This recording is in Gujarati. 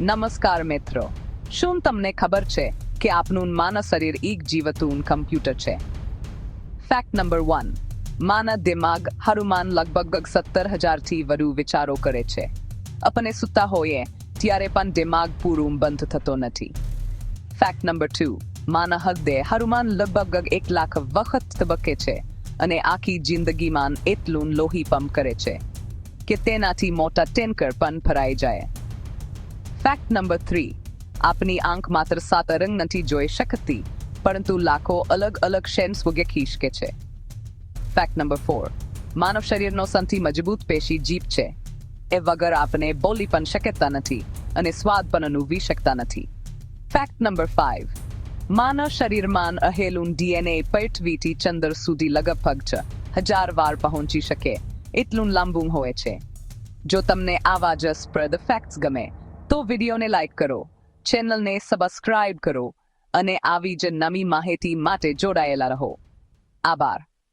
નમસ્કાર મિત્રો, શું તમને ખબર છે કે આપનું માનવ શરીર એક જીવતું કમ્પ્યુટર છે? Fact number 1. માનવ દિમાગ હરુમાન લગભગ 17,000 થી વધુ વિચારો કરે છે. આપણે સૂતા હોઈએ ત્યારે પણ દિમાગ પૂરું બંધ થતો નથી. Fact number 2. માનવ હૃદય હરુમાન લગભગ 1 લાખ વખત ધબકે છે અને આખી જિંદગીમાં એટલું લોહી પંપ કરે છે કે તેનાથી મોટા ટેન્કર પણ ભરાઈ જાય. Fact number 3. આપની આંખ માત્ર 7 રંગ નથી જોઈ શકતી, પરંતુ લાખો અલગ અલગ શેડ્સ દેખી શકે છે. Fact number 4. માનવ શરીરનો સૌથી મજબૂત પેશી જીભ છે. એ વગર આપણે બોલી પણ શકતા નથી અને સ્વાદ પણ અનુભવી શકતા નથી. Fact number 5. માનવ શરીરમાં રહેલું ડીએનએ પૃથ્વીથી ચંદ્ર સુધી લગભગ 1000 વાર પહોંચી શકે એટલું લાંબુ હોય છે. જો તમને આવા જ રસપ્રદ ફેક્ટ્સ ગમે તો વિડીયોને લાઈક કરો, ચેનલને સબસ્ક્રાઇબ કરો અને આવી જ નવી માહિતી માટે જોડાયેલા રહો. આભાર.